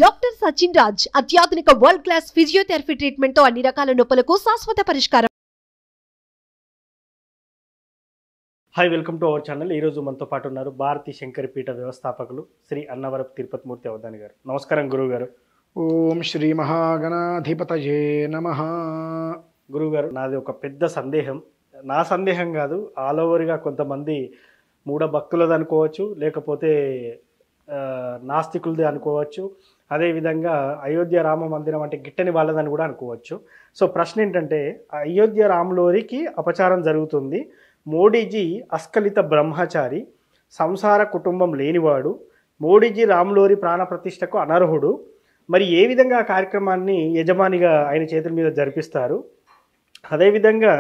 Doctor Sachin Raj అత్యాధునిక world class physiotherapy treatment తో అన్ని రకాల నొప్పులకు శాశ్వత పరిష్కారం. Hi, welcome to our channel. ఈరోజు మనతో పాటు ఉన్నారు భారతీ శంకరపీఠ వ్యవస్థాపకులు శ్రీ అన్నవరపు తిరుపతిమూర్తి అవధాని గారు. నమస్కారం గురువు గారు. ఓం శ్రీ మహాగణాధిపతయే నమః. గురువు గారు, నాది ఒక పెద్ద సందేహం. నా సందేహం కాదు, ఆల్ ఓవర్గా కొంతమంది మూఢ భక్తులది అనుకోవచ్చు, లేకపోతే నాస్తికులది అనుకోవచ్చు, అదేవిధంగా అయోధ్య రామ మందిరం అంటే గిట్టని వాళ్ళదని కూడా అనుకోవచ్చు. సో ప్రశ్న ఏంటంటే, అయోధ్య రాములోరికి అపచారం జరుగుతుంది, మోడీజీ అస్ఖలిత బ్రహ్మచారి, సంసార కుటుంబం లేనివాడు, మోడీజీ రాములోరి ప్రాణప్రతిష్టకు అనర్హుడు, మరి ఏ విధంగా ఆ కార్యక్రమాన్ని యజమానిగా ఆయన చేతుల మీద జరిపిస్తారు, అదేవిధంగా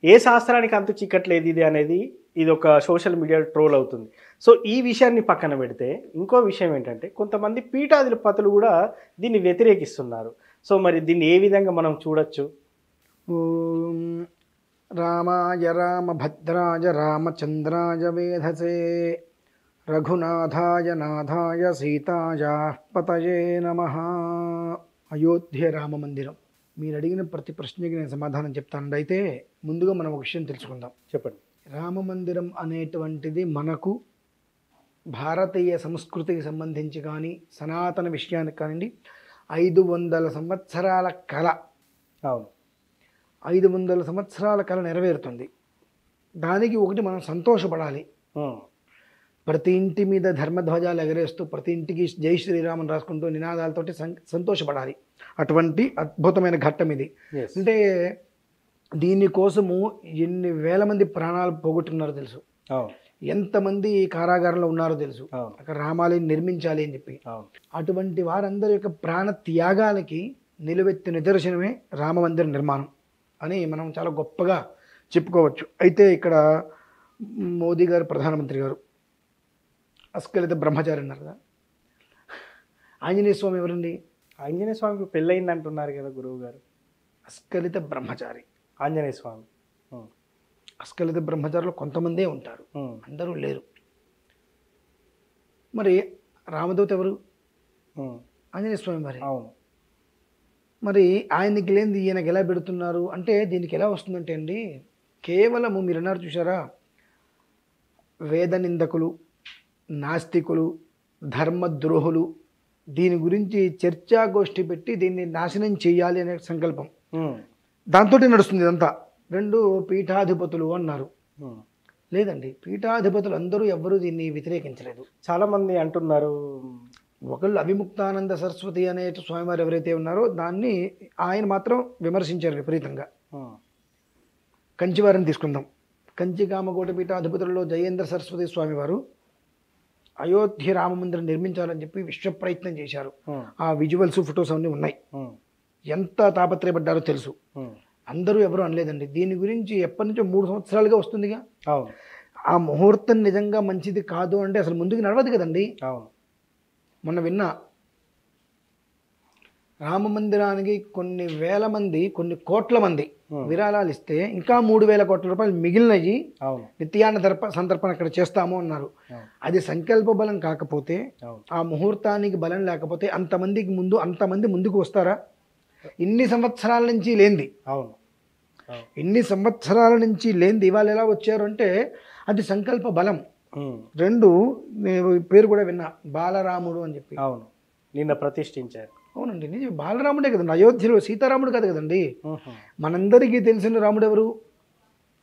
ఏ శాస్త్రానికి అంతు చిక్కట్లేదు ఇది అనేది ఇది ఒక సోషల్ మీడియా ట్రోల్ అవుతుంది. సో ఈ విషయాన్ని పక్కన పెడితే ఇంకో విషయం ఏంటంటే, కొంతమంది పీఠాధిపతులు కూడా దీన్ని వ్యతిరేకిస్తున్నారు. సో మరి దీన్ని ఏ విధంగా మనం చూడొచ్చు? ఓం రామాయ రామభద్రాయ రామచంద్రాయ వేధసే రఘునాథాయ నాథాయ సీతాయ పతయే నమః. అయోధ్య రామ మందిరం, మీరు అడిగిన ప్రతి ప్రశ్నకి నేను సమాధానం చెప్తాను. అయితే ముందుగా మనం ఒక విషయం తెలుసుకుందాం. చెప్పండి. రామ మందిరం అనేటువంటిది మనకు భారతీయ సంస్కృతికి సంబంధించి కానీ సనాతన విషయానికి కానివ్వండి 500 సంవత్సరాల కళ. అవును, 500 సంవత్సరాల కళ నెరవేరుతుంది. దానికి ఒకటి మనం సంతోషపడాలి. ప్రతి ఇంటి మీద ధర్మధ్వజాలు ఎగరేస్తూ ప్రతి ఇంటికి జై శ్రీరామన్ రాసుకుంటూ నినాదాలతోటి సంతోషపడాలి. అటువంటి అద్భుతమైన ఘట్టం ఇది. అంటే దీనికోసము ఎన్ని వేల మంది ప్రాణాలు పోగొట్టుకున్నారో తెలుసు, ఎంతమంది కారాగారంలో ఉన్నారో తెలుసు, అక్కడ రామాలయం నిర్మించాలి అని చెప్పి. అటువంటి వారందరి యొక్క ప్రాణ త్యాగాలకి నిలువెత్తి నిదర్శనమే రామ మందిర నిర్మాణం అని మనం చాలా గొప్పగా చెప్పుకోవచ్చు. అయితే ఇక్కడ మోదీ గారు, ప్రధానమంత్రి గారు అస్ఖలిత బ్రహ్మచారి అన్నారు కదా. ఆంజనేయ స్వామి ఎవరండి? ఆంజనేయ స్వామికి పెళ్ళయింది అంటున్నారు కదా గురువు గారు. అస్ఖలిత బ్రహ్మచారి ఆంజనేయ స్వామి. అస్ఖలిత బ్రహ్మచారులు కొంతమందే ఉంటారు, అందరూ లేరు. మరి రామదూత ఎవరు? ఆంజనేయ స్వామి వారి. అవును. మరి ఆయనకి లేనిది ఈయనకి ఎలా పెడుతున్నారు అంటే, దీనికి ఎలా వస్తుందంటే అండి, కేవలము మీరు అన్నారు చూసారా, వేద నిందకులు, నాస్తికులు, ధర్మద్రోహులు దీని గురించి చర్చాగోష్ఠి పెట్టి దీన్ని నాశనం చేయాలి అనే సంకల్పం, దాంతో నడుస్తుంది ఇదంతా. 2 పీఠాధిపతులు అన్నారు. లేదండి, పీఠాధిపతులు అందరూ ఎవ్వరూ దీన్ని వ్యతిరేకించలేదు. చాలామంది అంటున్నారు, ఒకళ్ళు అవిముక్తానంద సరస్వతి అనే స్వామివారు ఎవరైతే ఉన్నారో దాన్ని ఆయన మాత్రం విమర్శించారు విపరీతంగా. కంచివారిని తీసుకుందాం. కంచి కామకోట పీఠాధిపతులలో జయేంద్ర సరస్వతి స్వామివారు అయోధ్య రామ మందిరం నిర్మించాలని చెప్పి విశ్వ ప్రయత్నం చేశారు. ఆ విజువల్స్, ఫొటోస్ అన్నీ ఉన్నాయి. ఎంత తాపత్రయపడ్డారో తెలుసు. అందరూ ఎవరు అనలేదండి. దీని గురించి ఎప్పటి నుంచో 3 సంవత్సరాలుగా వస్తుందిగా. ఆ ముహూర్తం నిజంగా మంచిది కాదు అంటే అసలు ముందుకు నడవదు కదండి. మొన్న విన్నా, రామ మందిరానికి కొన్ని వేల మంది, కొన్ని కోట్ల మంది విరాళాలు ఇస్తే ఇంకా 3,000 కోట్ల రూపాయలు మిగిలినవి నిత్యాన్న సంతర్పణ అక్కడ చేస్తాము అన్నారు. అది సంకల్ప బలం కాకపోతే, ఆ ముహూర్తానికి బలం లేకపోతే అంతమంది ముందుకు వస్తారా? ఇన్ని సంవత్సరాల నుంచి లేనిది, ఇన్ని సంవత్సరాల నుంచి లేనిది ఇవాళ ఎలా వచ్చారు అంటే అది సంకల్ప బలం. 2 పేరు కూడా విన్నా, బాలరాముడు అని చెప్పి. అవును, నిన్న ప్రతిష్ఠించారు. అవునండి, నిజం. బాలరాముడే కదండి. అయోధ్యలో సీతారాముడు కాదు కదండి. మనందరికీ తెలిసిన రాముడు ఎవరు?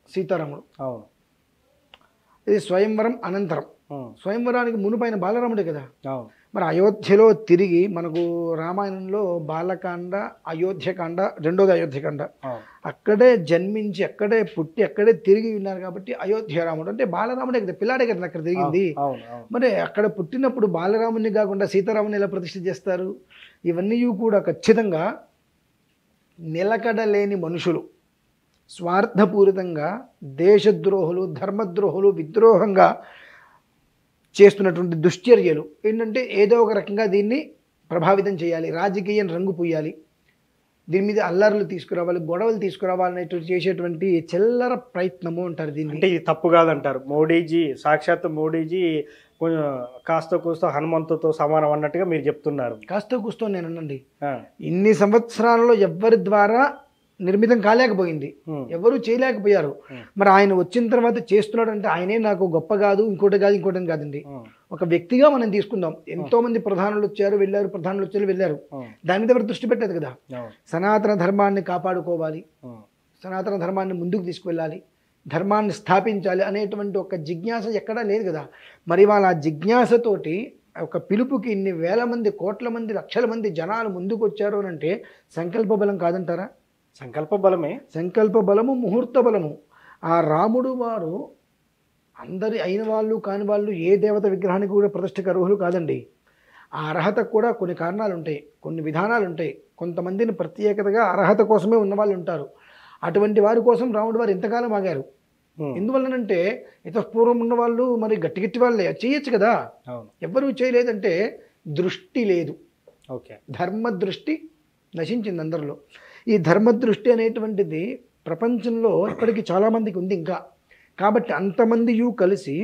సీతారాముడు. అవును. ఇది స్వయంవరం అనంతరం, స్వయంవరానికి మునుపైన బాలరాముడే కదా. అవును. మరి అయోధ్యలో తిరిగి మనకు రామాయణంలో బాలకాండ, అయోధ్యకాండ, 2వది అయోధ్యకాండ, అక్కడే జన్మించి అక్కడే పుట్టి అక్కడే తిరిగి ఉన్నారు కాబట్టి అయోధ్య రాముడు అంటే బాలరాముడే కదా, పిల్లాడే కదా అక్కడ తిరిగింది. మరి అక్కడ పుట్టినప్పుడు బాలరాముని కాకుండా సీతారాముని ఎలా ప్రతిష్ఠ చేస్తారు? ఇవన్నీ కూడా ఖచ్చితంగా నిలకడలేని మనుషులు, స్వార్థపూరితంగా దేశద్రోహులు, ధర్మద్రోహులు, విద్రోహంగా చేస్తున్నటువంటి దుశ్చర్యలు ఏంటంటే ఏదో ఒక రకంగా దీన్ని ప్రభావితం చేయాలి, రాజకీయం రంగు పూయాలి, దీని మీద అల్లర్లు తీసుకురావాలి, గొడవలు తీసుకురావాలనేటువంటి చేసేటువంటి చిల్లర ప్రయత్నము అంటారు దీన్ని. అంటే ఇది తప్పు కాదంటారు. మోడీజీ, సాక్షాత్ మోడీజీ కొంచెం కాస్త కూస్తో హనుమంతుతో సమానం అన్నట్టుగా మీరు చెప్తున్నారు. కాస్త కూస్తో నేను అనండి, ఆ, ఇన్ని సంవత్సరాలలో ఎవ్వరి ద్వారా నిర్మితం కాలేకపోయింది, ఎవరు చేయలేకపోయారు. మరి ఆయన వచ్చిన తర్వాత చేస్తున్నాడంటే ఆయనే నాకు గొప్ప కాదు, ఇంకోటి కాదు, ఇంకోటి కాదండి. ఒక వ్యక్తిగా మనం తీసుకుందాం. ఎంతో మంది ప్రధానులు వచ్చారు వెళ్ళారు, ప్రధానులు వచ్చారు వెళ్ళారు, దాని మీద ఎవరు దృష్టి పెట్టలేదు కదా. సనాతన ధర్మాన్ని కాపాడుకోవాలి, సనాతన ధర్మాన్ని ముందుకు తీసుకువెళ్ళాలి, ధర్మాన్ని స్థాపించాలి అనేటువంటి ఒక జిజ్ఞాస ఎక్కడా లేదు కదా. మరి వాళ్ళ ఆ జిజ్ఞాసతోటి ఒక పిలుపుకి ఇన్ని వేల మంది, కోట్ల మంది, లక్షల మంది జనాలు ముందుకు వచ్చారు అని అంటే సంకల్ప బలం కాదంటారా? సంకల్ప బలమే. సంకల్ప బలము, ముహూర్త బలము. ఆ రాముడు వారు అందరి అయిన వాళ్ళు కాని వాళ్ళు ఏ దేవత విగ్రహానికి కూడా ప్రతిష్ఠకు అర్హులు కాదండి. ఆ అర్హతకు కూడా కొన్ని కారణాలు ఉంటాయి, కొన్ని విధానాలు ఉంటాయి. కొంతమందిని ప్రత్యేకతగా అర్హత కోసమే ఉన్నవాళ్ళు ఉంటారు. అటువంటి వారి కోసం రాముడు వారు ఎంతకాలం ఆగారు. ఎందువల్లనంటే ఇతపూర్వం ఉన్న వాళ్ళు మరి గట్టి గట్టి వాళ్ళే చేయొచ్చు కదా, ఎవ్వరూ చేయలేదంటే దృష్టి లేదు. ఓకే, ధర్మ దృష్టి నశించింది అందరిలో. ఈ ధర్మదృష్టి అనేటువంటిది ప్రపంచంలో ఇప్పటికీ చాలామందికి ఉంది ఇంకా. కాబట్టి అంతమందియు కలిసి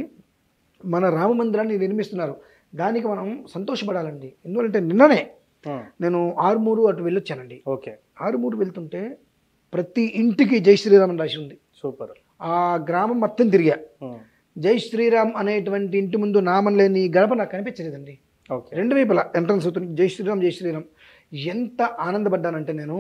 మన రామ మందిరాన్ని నిర్మిస్తున్నారు. దానికి మనం సంతోషపడాలండి. ఎందుకంటే నిన్ననే నేను ఆరుమూరు అటు వెళ్ళొచ్చానండి. ఓకే, ఆరుమూరు వెళ్తుంటే ప్రతి ఇంటికి జై శ్రీరామ్ అని రాసి ఉంది. సూపర్. ఆ గ్రామం మొత్తం తిరిగా, జై శ్రీరామ్ అనేటువంటి ఇంటి ముందు నామం లేని గడప నాకు కనిపించలేదండి. రెండు వైపులా ఎంట్రన్స్ అవుతుంది జై శ్రీరామ్, జై శ్రీరామ్. ఎంత ఆనందపడ్డానంటే నేను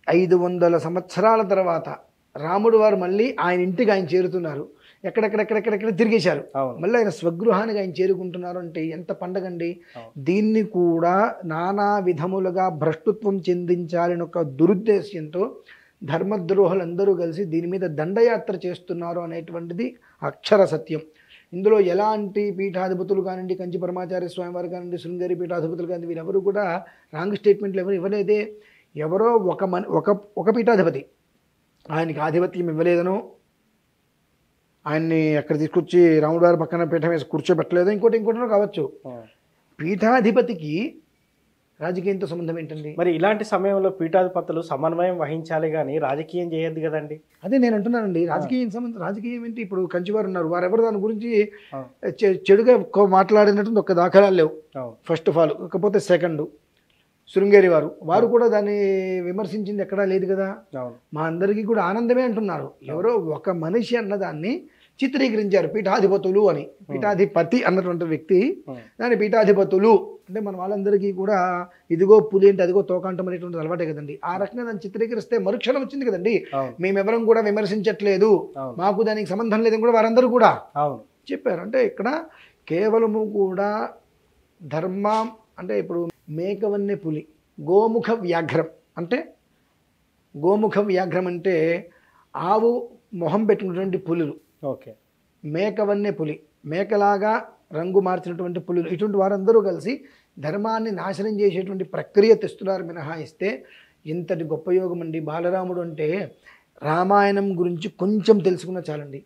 500 సంవత్సరాల తర్వాత రాముడు వారు మళ్ళీ ఆయన ఇంటికి ఆయన చేరుతున్నారు. ఎక్కడెక్కడెక్కడెక్కడెక్కడ తిరిగేశారు, మళ్ళీ ఆయన స్వగృహానికి ఆయన చేరుకుంటున్నారు అంటే ఎంత పండగండి. దీన్ని కూడా నానా విధములుగా భ్రష్టుత్వం చెందించాలని ఒక దురుద్దేశ్యంతో ధర్మద్రోహులందరూ కలిసి దీని మీద దండయాత్ర చేస్తున్నారు అనేటువంటిది అక్షర సత్యం. ఇందులో ఎలాంటి పీఠాధిపతులు కానివ్వండి, కంచి పరమాచార్య స్వామి వారు కానివ్వండి, శృంగేరి పీఠాధిపతులు కానివ్వండి, వీరెవరు కూడా రాంగ్ స్టేట్మెంట్లు ఎవరు ఇవ్వలేదే. ఎవరో ఒక పీఠాధిపతి ఆయనకి ఆధిపత్యం ఇవ్వలేదనో, ఆయన్ని అక్కడ తీసుకొచ్చి రాముడు వారి పక్కన పీఠం వేసి కూర్చోబెట్టలేదో, ఇంకోటినో కావచ్చు. పీఠాధిపతికి రాజకీయంతో సంబంధం ఏంటండి? మరి ఇలాంటి సమయంలో పీఠాధిపతులు సమన్వయం వహించాలి కానీ రాజకీయం చేయొద్దు కదండి. అదే నేను అంటున్నానండి, రాజకీయం ఏంటి? ఇప్పుడు కంచివారు ఉన్నారు, వారెవరు దాని గురించి చెడుగా మాట్లాడినట్టు ఒక దాఖలాలు లేవు. First of all. కాకపోతే సెకండ్, శృంగేరి వారు కూడా దాన్ని విమర్శించింది ఎక్కడా లేదు కదా. మా అందరికీ కూడా ఆనందమే అంటున్నారు. ఎవరో ఒక మనిషి అన్నదాన్ని చిత్రీకరించారు పీఠాధిపతులు అని. పీఠాధిపతి అన్నటువంటి వ్యక్తి దాని పీఠాధిపతులు అంటే మన వాళ్ళందరికీ కూడా ఇదిగో పులి అంటే అదిగో తోకాంటం అనేటువంటి అలవాటే కదండి. ఆ రకంగా దాన్ని చిత్రీకరిస్తే మరుక్షణం వచ్చింది కదండి, మేమెవరం కూడా విమర్శించట్లేదు, మాకు దానికి సంబంధం లేదని కూడా వారందరూ కూడా చెప్పారు. అంటే ఇక్కడ కేవలము కూడా ధర్మం అంటే ఇప్పుడు మేకవన్నె పులి, గోముఖ వ్యాఘ్రం అంటే ఆవు మొహం పెట్టినటువంటి పులులు. ఓకే, మేకవన్నె పులి, మేకలాగా రంగు మార్చినటువంటి పులులు. ఇటువంటి వారందరూ కలిసి ధర్మాన్ని నాశనం చేసేటువంటి ప్రక్రియ తెస్తున్నారు మినహాయిస్తే ఇంతటి గొప్ప యోగం అండి. బాలరాముడు అంటే రామాయణం గురించి కొంచెం తెలుసుకున్న చాలండి.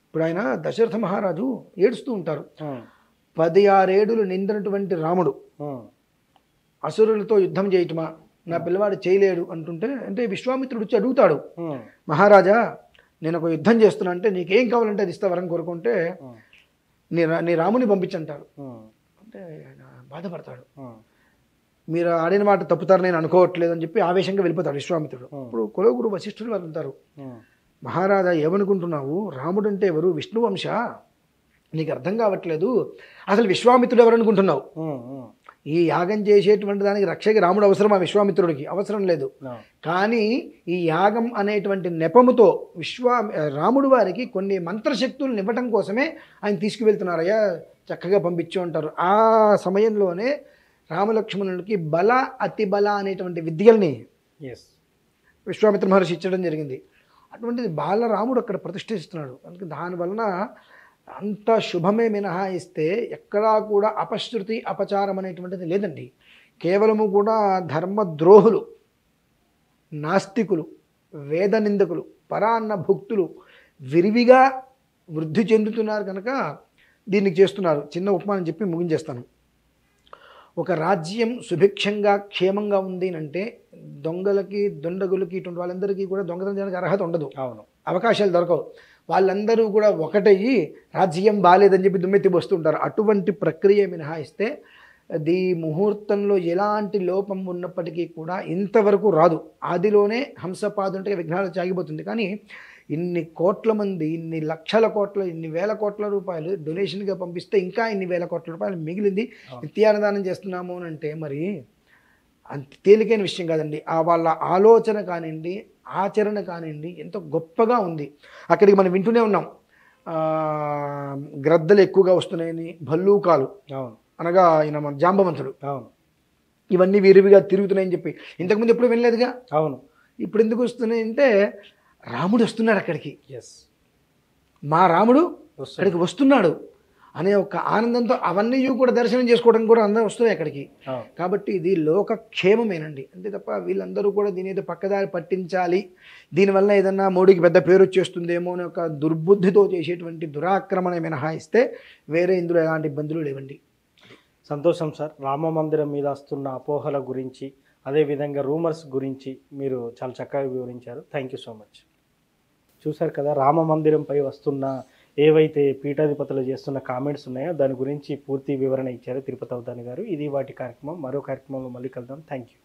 ఇప్పుడు ఆయన దశరథ మహారాజు ఏడుస్తూ ఉంటారు. 16 ఏడులు నిండినటువంటి రాముడు అసురులతో యుద్ధం చేయటమా, నా పిల్లవాడు చేయలేడు అంటుంటే, అంటే విశ్వామిత్రుడు వచ్చి అడుగుతాడు, మహారాజా నేను ఒక యుద్ధం చేస్తున్నా అంటే నీకేం కావాలంటే అది ఇస్తా, వరం కోరుకుంటే నీ రాముని పంపించంటారు. అంటే ఆయన బాధపడతాడు, మీరు ఆడిన మాట తప్పుతారు నేను అనుకోవట్లేదు అని చెప్పి ఆవేశంగా వెళ్ళిపోతాడు విశ్వామిత్రుడు. ఇప్పుడు కులగురు వశిష్ఠులు వారు ఉంటారు, మహారాజా ఏమనుకుంటున్నావు, రాముడు అంటే ఎవరు, విష్ణువంశ, నీకు అర్థం కావట్లేదు, అసలు విశ్వామిత్రుడు ఎవరు అనుకుంటున్నావు, ఈ యాగం చేసేటువంటి దానికి రక్షకి రాముడు అవసరమా, విశ్వామిత్రుడికి అవసరం లేదు. కానీ ఈ యాగం అనేటువంటి నెపముతో రాముడు వారికి కొన్ని మంత్రశక్తులను ఇవ్వటం కోసమే ఆయన తీసుకువెళ్తున్నారయ్యా, చక్కగా పంపించు అంటారు. ఆ సమయంలోనే రామలక్ష్మణుడికి బల అతి బల అనేటువంటి విద్యల్ని విశ్వామిత్ర మహర్షి ఇచ్చడం జరిగింది. అటువంటిది బాలరాముడు అక్కడ ప్రతిష్ఠిస్తున్నాడు. అందుకే దానివలన అంత శుభమే మినహాయిస్తే ఎక్కడా కూడా అపశృతి అపచారం అనేటువంటిది లేదండి. కేవలము కూడా ధర్మద్రోహులు, నాస్తికులు, వేద నిందకులు, పరాన్న భుక్తులు విరివిగా వృద్ధి చెందుతున్నారు కనుక దీన్ని చేస్తున్నారు. చిన్న ఉపమానం చెప్పి ముగించేస్తాను. ఒక రాజ్యం సుభిక్షంగా క్షేమంగా ఉంది అంటే దొంగలకి, దొండగులకి, ఇటువంటి వాళ్ళందరికీ కూడా దొంగతనం చేయడానికి అర్హత ఉండదు, అవకాశాలు దొరకవు. వాళ్ళందరూ కూడా ఒకటయ్యి రాజకీయం బాగాలేదని చెప్పి దుమ్మెత్తి వస్తుంటారు. అటువంటి ప్రక్రియ మినహాయిస్తే ఈ ముహూర్తంలో ఎలాంటి లోపం ఉన్నప్పటికీ కూడా ఇంతవరకు రాదు. ఆదిలోనే హంసపాదుంటే విఘ్నాలు చాగిపోతుంది. కానీ ఇన్ని కోట్ల మంది, ఇన్ని లక్షల కోట్ల, ఇన్ని వేల కోట్ల రూపాయలు డొనేషన్గా పంపిస్తే ఇంకా ఇన్ని వేల కోట్ల రూపాయలు మిగిలింది నిత్యాన్నదానం చేస్తున్నాము అని అంటే మరి అంత తేలికైన విషయం కాదండి. వాళ్ళ ఆలోచన కానివ్వండి, ఆచరణ కానివ్వండి ఎంతో గొప్పగా ఉంది. అక్కడికి మనం వింటూనే ఉన్నాం, గ్రద్దలు ఎక్కువగా వస్తున్నాయని, భల్లూకాలు అనగా ఆయన మన జాంబవంతుడు ఇవన్నీ విరివిగా తిరుగుతున్నాయని చెప్పి ఇంతకుముందు ఎప్పుడు వినలేదుగా. అవును, ఇప్పుడు ఎందుకు వస్తున్నాయంటే రాముడు వస్తున్నాడు అక్కడికి, మా రాముడు అక్కడికి వస్తున్నాడు అనే ఒక ఆనందంతో అవన్నీ కూడా దర్శనం చేసుకోవడానికి కూడా అందరూ వస్తున్నాయి అక్కడికి. కాబట్టి ఇది లోకక్షేమమేనండి, అంతే తప్ప వీళ్ళందరూ కూడా దీని ఏదో పక్కదారి పట్టించాలి, దీనివల్ల ఏదన్నా మోడీకి పెద్ద పేరు వచ్చేస్తుందేమో అనే ఒక దుర్బుద్ధితో చేసేటువంటి దురాక్రమణ మినహాయిస్తే వేరే ఇందులో ఎలాంటి ఇబ్బందులు లేవండి. సంతోషం సార్. రామ మందిరం మీద వస్తున్న అపోహల గురించి, అదేవిధంగా రూమర్స్ గురించి మీరు చాలా చక్కగా వివరించారు. Thank you so much. చూశారు కదా, రామ మందిరంపై వస్తున్న ఏవైతే పీఠాధిపతులు చేస్తున్న కామెంట్స్ ఉన్నాయో దాని గురించి పూర్తి వివరణ ఇచ్చారు తిరుపతి అవధాని గారు. ఇది వాటి కార్యక్రమం. మరో కార్యక్రమంలో మళ్ళీ కలుద్దాం. Thank you.